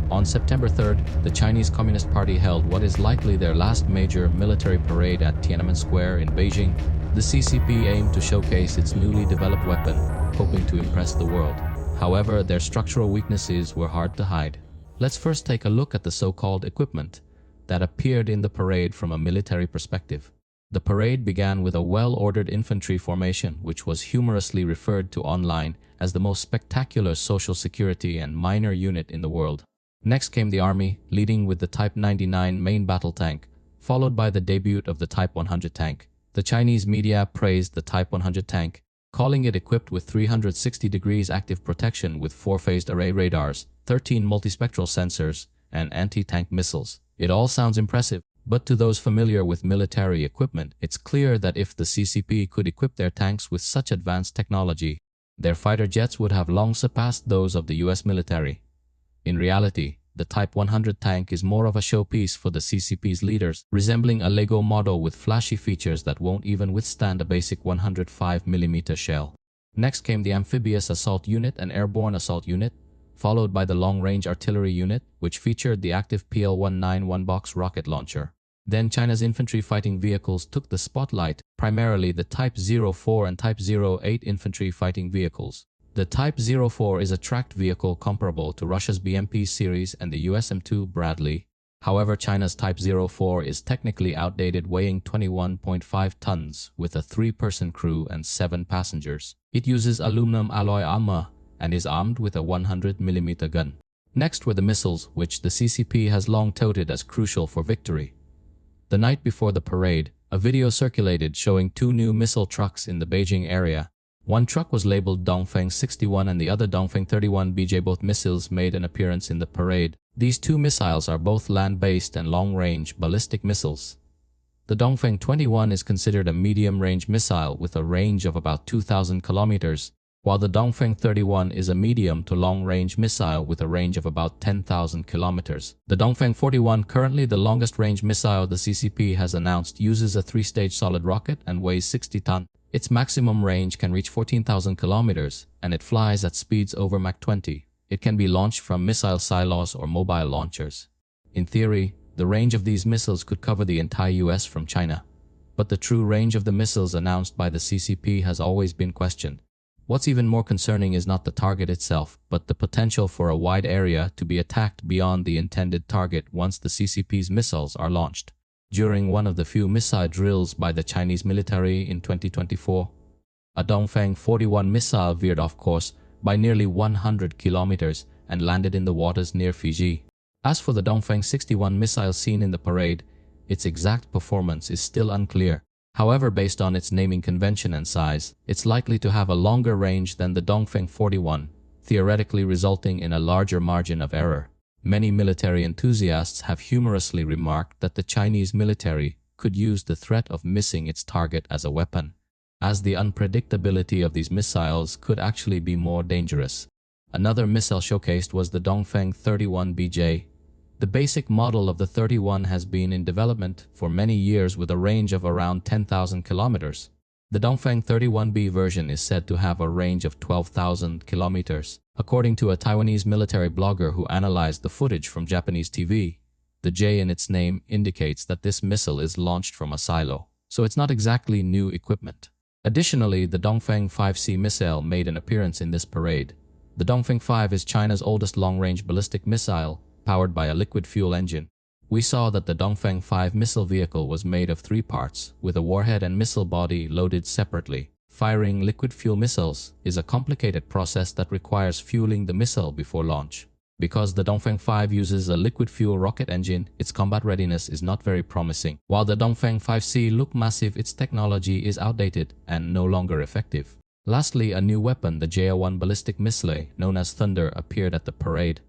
On September 3rd, the Chinese Communist Party held what is likely their last major military parade at Tiananmen Square in Beijing. The CCP aimed to showcase its newly developed weapon, hoping to impress the world. However, their structural weaknesses were hard to hide. Let's first take a look at the so-called equipment that appeared in the parade from a military perspective. The parade began with a well-ordered infantry formation, which was humorously referred to online as the most spectacular social security and minor unit in the world. Next came the army, leading with the Type 99 main battle tank, followed by the debut of the Type 100 tank. The Chinese media praised the Type 100 tank, calling it equipped with 360 degrees active protection with 4-phased array radars, 13 multispectral sensors, and anti-tank missiles. It all sounds impressive, but to those familiar with military equipment, it's clear that if the CCP could equip their tanks with such advanced technology, their fighter jets would have long surpassed those of the US military. In reality, the Type 100 tank is more of a showpiece for the CCP's leaders, resembling a Lego model with flashy features that won't even withstand a basic 105mm shell. Next came the Amphibious Assault Unit and Airborne Assault Unit, followed by the Long-Range Artillery Unit, which featured the active PL-191 box rocket launcher. Then China's infantry fighting vehicles took the spotlight, primarily the Type 04 and Type 08 infantry fighting vehicles. The Type 04 is a tracked vehicle comparable to Russia's BMP series and the US M2 Bradley. However, China's Type 04 is technically outdated, weighing 21.5 tons, with a 3-person crew and 7 passengers. It uses aluminum alloy armor and is armed with a 100mm gun. Next were the missiles, which the CCP has long touted as crucial for victory. The night before the parade, a video circulated showing 2 new missile trucks in the Beijing area. One truck was labeled Dongfeng 61 and the other Dongfeng 31BJ. Both missiles made an appearance in the parade. These 2 missiles are both land-based and long-range ballistic missiles. The Dongfeng 21 is considered a medium-range missile with a range of about 2,000 kilometers, while the Dongfeng 31 is a medium to long-range missile with a range of about 10,000 kilometers. The Dongfeng 41, currently the longest-range missile the CCP has announced, uses a 3-stage solid rocket and weighs 60 tons. Its maximum range can reach 14,000 kilometers, and it flies at speeds over Mach 20. It can be launched from missile silos or mobile launchers. In theory, the range of these missiles could cover the entire US from China. But the true range of the missiles announced by the CCP has always been questioned. What's even more concerning is not the target itself, but the potential for a wide area to be attacked beyond the intended target once the CCP's missiles are launched. During one of the few missile drills by the Chinese military in 2024, a Dongfeng 41 missile veered off course by nearly 100 kilometers and landed in the waters near Fiji. As for the Dongfeng 61 missile seen in the parade, its exact performance is still unclear. However, based on its naming convention and size, it's likely to have a longer range than the Dongfeng 41, theoretically resulting in a larger margin of error. Many military enthusiasts have humorously remarked that the Chinese military could use the threat of missing its target as a weapon, as the unpredictability of these missiles could actually be more dangerous. Another missile showcased was the Dongfeng 31BJ. The basic model of the 31 has been in development for many years with a range of around 10,000 kilometers. The Dongfeng 31B version is said to have a range of 12,000 kilometers. According to a Taiwanese military blogger who analyzed the footage from Japanese TV, the J in its name indicates that this missile is launched from a silo, so it's not exactly new equipment. Additionally, the Dongfeng 5C missile made an appearance in this parade. The Dongfeng 5 is China's oldest long-range ballistic missile, powered by a liquid fuel engine. We saw that the Dongfeng 5 missile vehicle was made of 3 parts, with a warhead and missile body loaded separately. Firing liquid fuel missiles is a complicated process that requires fueling the missile before launch. Because the Dongfeng 5 uses a liquid fuel rocket engine, its combat readiness is not very promising. While the Dongfeng 5C look massive, its technology is outdated and no longer effective. Lastly, a new weapon, the JL-1 ballistic missile, known as Thunder, appeared at the parade.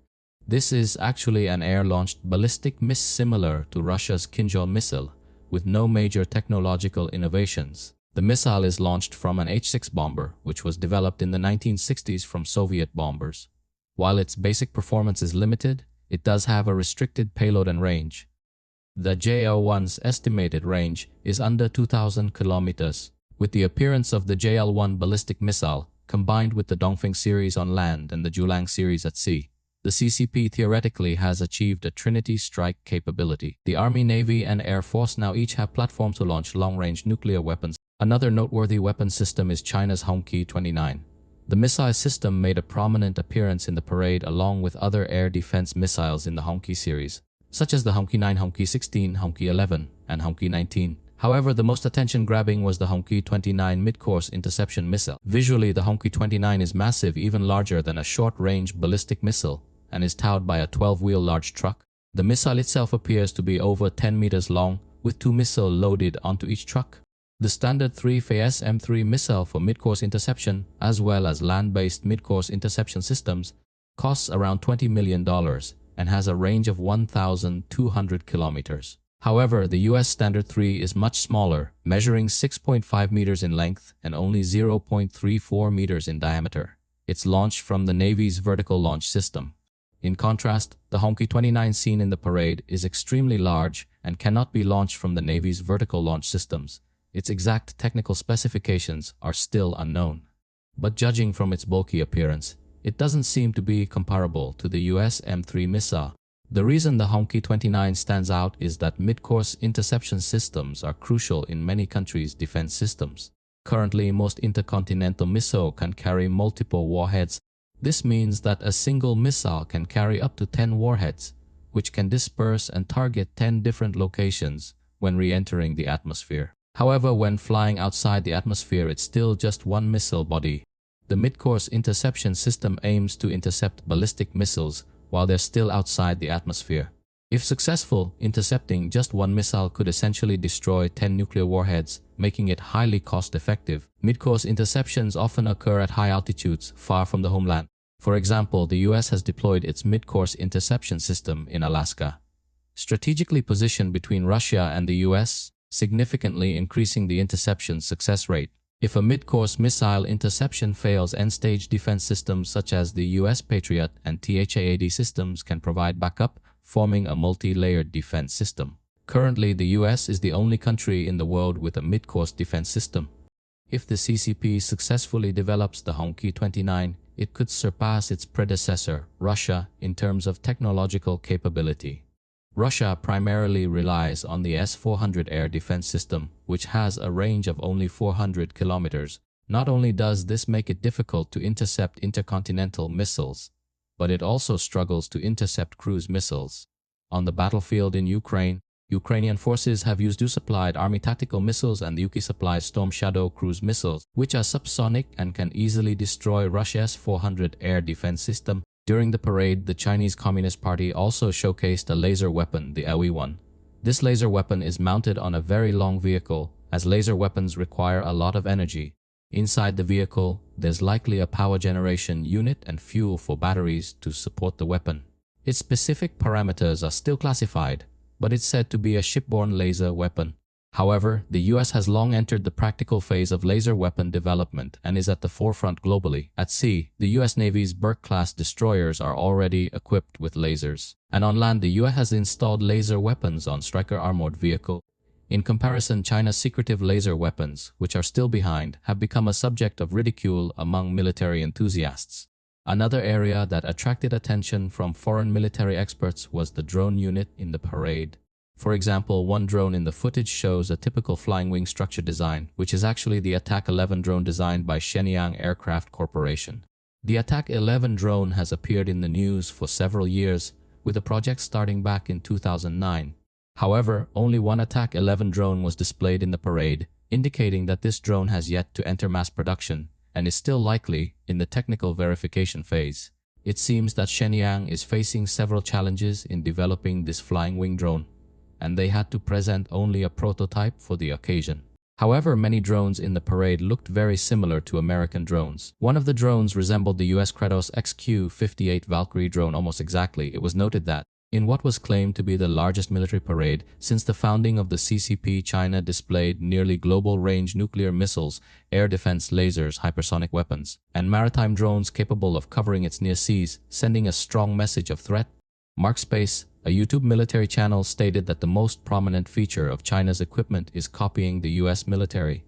This is actually an air-launched ballistic missile similar to Russia's Kinzhal missile, with no major technological innovations. The missile is launched from an H-6 bomber, which was developed in the 1960s from Soviet bombers. While its basic performance is limited, it does have a restricted payload and range. The JL-1's estimated range is under 2,000 kilometers. With the appearance of the JL-1 ballistic missile, combined with the Dongfeng series on land and the Julang series at sea, the CCP theoretically has achieved a Trinity strike capability. The Army, Navy, and Air Force now each have platforms to launch long-range nuclear weapons. Another noteworthy weapon system is China's Hongqi-Twenty-Nine. The missile system made a prominent appearance in the parade along with other air defense missiles in the Hongqi series, such as the Hongqi-9, Hongqi-16, Hongqi-11, and Hongqi-19. However, the most attention-grabbing was the Hongqi-Twenty-Nine mid-course interception missile. Visually, the Hongqi-Twenty-Nine is massive, even larger than a short-range ballistic missile, and is towed by a 12-wheel large truck. The missile itself appears to be over 10 meters long, with 2 missiles loaded onto each truck. The standard 3-phase M3 missile for mid-course interception, as well as land-based mid-course interception systems, costs around $20 million and has a range of 1,200 kilometers. However, the US Standard 3 is much smaller, measuring 6.5 meters in length and only 0.34 meters in diameter. It's launched from the Navy's vertical launch system. In contrast, the Hongqi-Twenty-Nine seen in the parade is extremely large and cannot be launched from the Navy's vertical launch systems. Its exact technical specifications are still unknown. But judging from its bulky appearance, it doesn't seem to be comparable to the US M3 missile. The reason the Hongqi-Twenty-Nine stands out is that mid-course interception systems are crucial in many countries' defense systems. Currently, most intercontinental missiles can carry multiple warheads. This means that a single missile can carry up to 10 warheads, which can disperse and target 10 different locations when re-entering the atmosphere. However, when flying outside the atmosphere, it's still just one missile body. The mid-course interception system aims to intercept ballistic missiles while they're still outside the atmosphere. If successful, intercepting just one missile could essentially destroy 10 nuclear warheads, making it highly cost-effective. Mid-course interceptions often occur at high altitudes, far from the homeland. For example, the US has deployed its mid-course interception system in Alaska, strategically positioned between Russia and the US, significantly increasing the interception success rate. If a mid-course missile interception fails, end-stage defense systems such as the US Patriot and THAAD systems can provide backup, forming a multi-layered defense system. Currently, the US is the only country in the world with a mid-course defense system. If the CCP successfully develops the Hongqi-Twenty-Nine, it could surpass its predecessor, Russia, in terms of technological capability. Russia primarily relies on the S-400 air defense system, which has a range of only 400 kilometers. Not only does this make it difficult to intercept intercontinental missiles, but it also struggles to intercept cruise missiles. On the battlefield in Ukraine, Ukrainian forces have used U-supplied Army tactical missiles and the UK supplies Storm Shadow cruise missiles, which are subsonic and can easily destroy Russia's S-400 air defense system. During the parade, the Chinese Communist Party also showcased a laser weapon, the LE-1. This laser weapon is mounted on a very long vehicle, as laser weapons require a lot of energy. Inside the vehicle, there's likely a power generation unit and fuel for batteries to support the weapon. Its specific parameters are still classified, but it's said to be a shipborne laser weapon. However, the US has long entered the practical phase of laser weapon development and is at the forefront globally. At sea, the US Navy's Burke-class destroyers are already equipped with lasers. And on land, the US has installed laser weapons on Stryker armored vehicle. In comparison, China's secretive laser weapons, which are still behind, have become a subject of ridicule among military enthusiasts. Another area that attracted attention from foreign military experts was the drone unit in the parade. For example, one drone in the footage shows a typical flying wing structure design, which is actually the Attack 11 drone designed by Shenyang Aircraft Corporation. The Attack 11 drone has appeared in the news for several years, with the project starting back in 2009. However, only one Attack 11 drone was displayed in the parade, indicating that this drone has yet to enter mass production and is still likely in the technical verification phase. It seems that Shenyang is facing several challenges in developing this flying wing drone, and they had to present only a prototype for the occasion. However, many drones in the parade looked very similar to American drones. One of the drones resembled the US Kratos XQ-58 Valkyrie drone almost exactly. It was noted that, in what was claimed to be the largest military parade since the founding of the CCP, China displayed nearly global-range nuclear missiles, air defense lasers, hypersonic weapons, and maritime drones capable of covering its near seas, sending a strong message of threat. Markspace, a YouTube military channel, stated that the most prominent feature of China's equipment is copying the US military.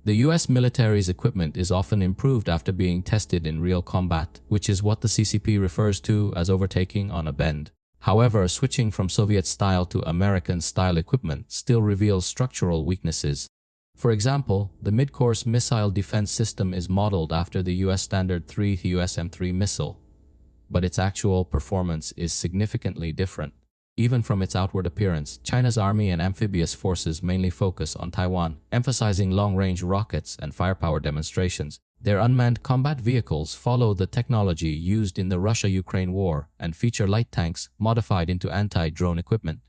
The US military's equipment is often improved after being tested in real combat, which is what the CCP refers to as overtaking on a bend. However, switching from Soviet-style to American-style equipment still reveals structural weaknesses. For example, the mid-course missile defense system is modeled after the US Standard 3 USM-3 missile, but its actual performance is significantly different. Even from its outward appearance, China's army and amphibious forces mainly focus on Taiwan, emphasizing long-range rockets and firepower demonstrations. Their unmanned combat vehicles follow the technology used in the Russia-Ukraine war and feature light tanks modified into anti-drone equipment,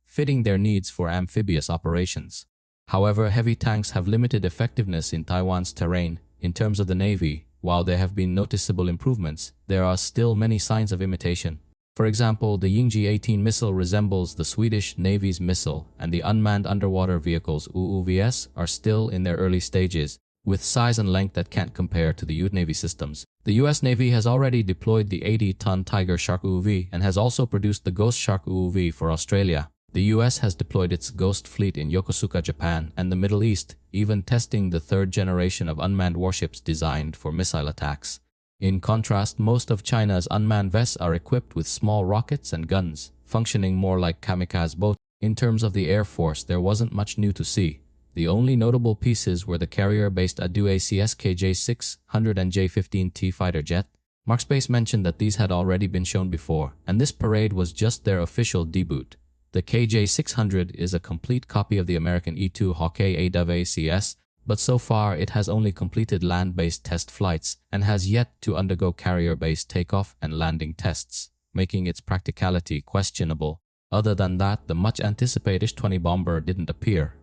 fitting their needs for amphibious operations. However, heavy tanks have limited effectiveness in Taiwan's terrain. In terms of the Navy, while there have been noticeable improvements, there are still many signs of imitation. For example, the Hongqi-18 missile resembles the Swedish Navy's missile, and the unmanned underwater vehicles UUVs are still in their early stages, with size and length that can't compare to the US Navy systems. The US Navy has already deployed the 80-ton Tiger Shark UUV and has also produced the Ghost Shark UUV for Australia. The US has deployed its Ghost fleet in Yokosuka, Japan, and the Middle East, even testing the third generation of unmanned warships designed for missile attacks. In contrast, most of China's unmanned vessels are equipped with small rockets and guns, functioning more like kamikaze boats. In terms of the Air Force, there wasn't much new to see. The only notable pieces were the carrier-based Adu ACS KJ-600 and J-15T fighter jet. Markspace mentioned that these had already been shown before, and this parade was just their official debut. The KJ-600 is a complete copy of the American E-2 Hawkeye ACS, but so far it has only completed land-based test flights and has yet to undergo carrier-based takeoff and landing tests, making its practicality questionable. Other than that, the much-anticipated Ish-20 bomber didn't appear.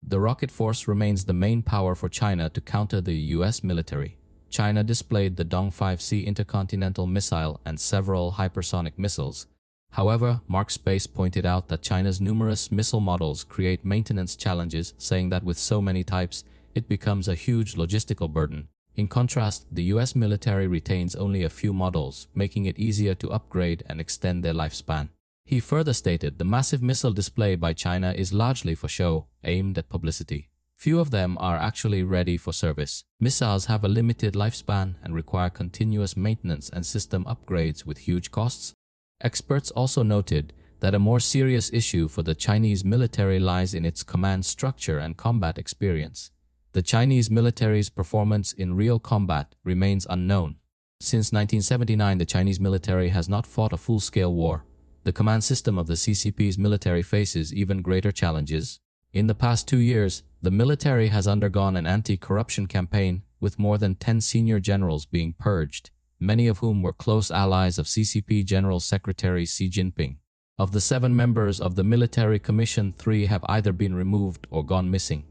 The rocket force remains the main power for China to counter the US military. China displayed the Dongfeng C intercontinental missile and several hypersonic missiles. However, Markspace pointed out that China's numerous missile models create maintenance challenges, saying that with so many types, it becomes a huge logistical burden. In contrast, the US military retains only a few models, making it easier to upgrade and extend their lifespan. He further stated the massive missile display by China is largely for show, aimed at publicity. Few of them are actually ready for service. Missiles have a limited lifespan and require continuous maintenance and system upgrades with huge costs. Experts also noted that a more serious issue for the Chinese military lies in its command structure and combat experience. The Chinese military's performance in real combat remains unknown. Since 1979, the Chinese military has not fought a full-scale war. The command system of the CCP's military faces even greater challenges. In the past 2 years, the military has undergone an anti-corruption campaign, with more than 10 senior generals being purged, many of whom were close allies of CCP General Secretary Xi Jinping. Of the 7 members of the military commission, 3 have either been removed or gone missing.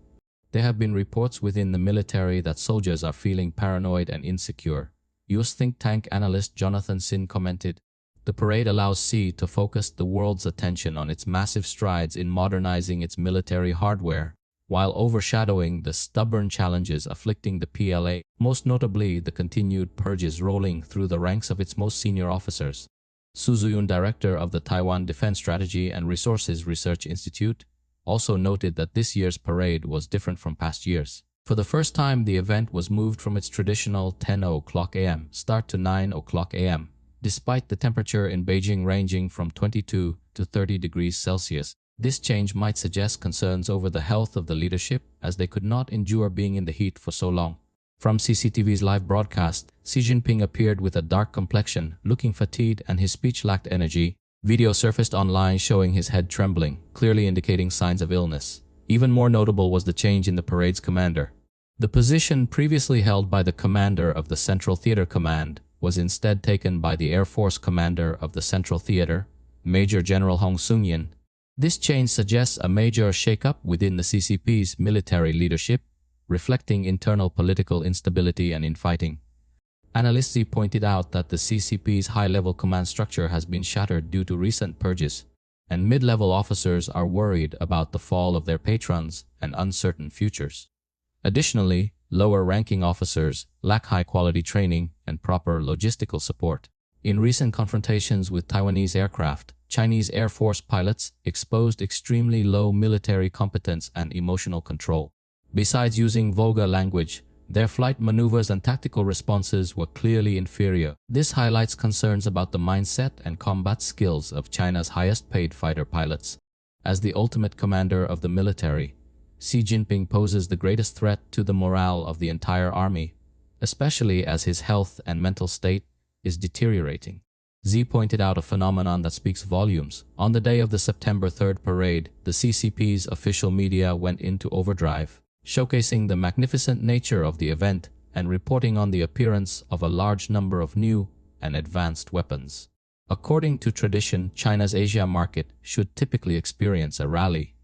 There have been reports within the military that soldiers are feeling paranoid and insecure. US think tank analyst Jonathan Sin commented, "The parade allows Xi to focus the world's attention on its massive strides in modernizing its military hardware, while overshadowing the stubborn challenges afflicting the PLA, most notably the continued purges rolling through the ranks of its most senior officers." Su Zuyun, director of the Taiwan Defense Strategy and Resources Research Institute, also noted that this year's parade was different from past years. For the first time, the event was moved from its traditional 10:00 a.m. start to 9:00 a.m., despite the temperature in Beijing ranging from 22 to 30 degrees Celsius. This change might suggest concerns over the health of the leadership, as they could not endure being in the heat for so long. From CCTV's live broadcast, Xi Jinping appeared with a dark complexion, looking fatigued, and his speech lacked energy. Video surfaced online showing his head trembling, clearly indicating signs of illness. Even more notable was the change in the parade's commander. The position previously held by the commander of the Central Theater Command was instead taken by the Air Force commander of the Central Theater, Major General Hong Sung-yin. This change suggests a major shakeup within the CCP's military leadership, reflecting internal political instability and infighting. Analysts pointed out that the CCP's high-level command structure has been shattered due to recent purges, and mid-level officers are worried about the fall of their patrons and uncertain futures. Additionally, lower-ranking officers lack high-quality training and proper logistical support. In recent confrontations with Taiwanese aircraft, Chinese Air Force pilots exposed extremely low military competence and emotional control. Besides using vulgar language, their flight maneuvers and tactical responses were clearly inferior. This highlights concerns about the mindset and combat skills of China's highest-paid fighter pilots. As the ultimate commander of the military, Xi Jinping poses the greatest threat to the morale of the entire army, especially as his health and mental state is deteriorating. Xi pointed out a phenomenon that speaks volumes. On the day of the September 3rd parade, the CCP's official media went into overdrive, showcasing the magnificent nature of the event and reporting on the appearance of a large number of new and advanced weapons. According to tradition, China's Asia market should typically experience a rally,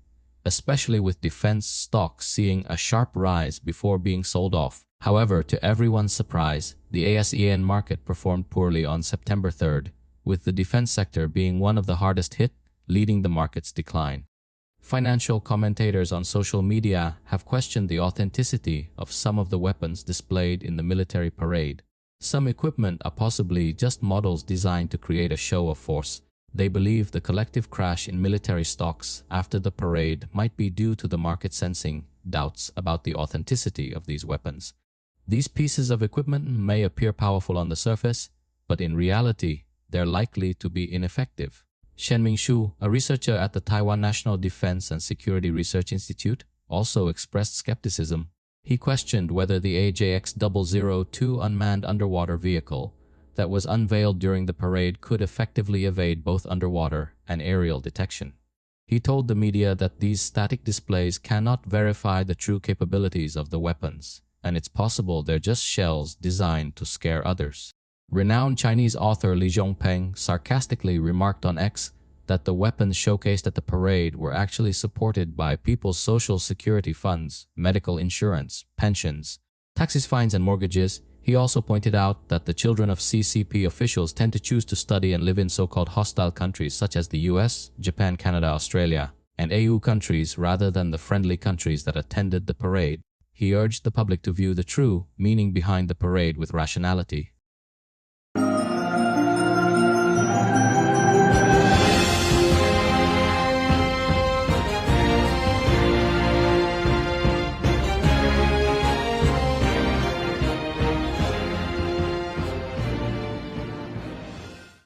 especially with defense stocks seeing a sharp rise before being sold off. However, to everyone's surprise, the ASEAN market performed poorly on September 3rd, with the defense sector being one of the hardest hit, leading the market's decline. Financial commentators on social media have questioned the authenticity of some of the weapons displayed in the military parade. Some equipment are possibly just models designed to create a show of force. They believe the collective crash in military stocks after the parade might be due to the market sensing doubts about the authenticity of these weapons. These pieces of equipment may appear powerful on the surface, but in reality, they're likely to be ineffective. Shen Mingshu, a researcher at the Taiwan National Defense and Security Research Institute, also expressed skepticism. He questioned whether the AJX-002 unmanned underwater vehicle that was unveiled during the parade could effectively evade both underwater and aerial detection. He told the media that these static displays cannot verify the true capabilities of the weapons, and it's possible they're just shells designed to scare others. Renowned Chinese author Li Zhongpeng sarcastically remarked on X that the weapons showcased at the parade were actually supported by people's social security funds, medical insurance, pensions, taxes, fines, and mortgages. He also pointed out that the children of CCP officials tend to choose to study and live in so-called hostile countries such as the US, Japan, Canada, Australia, and EU countries rather than the friendly countries that attended the parade. He urged the public to view the true meaning behind the parade with rationality.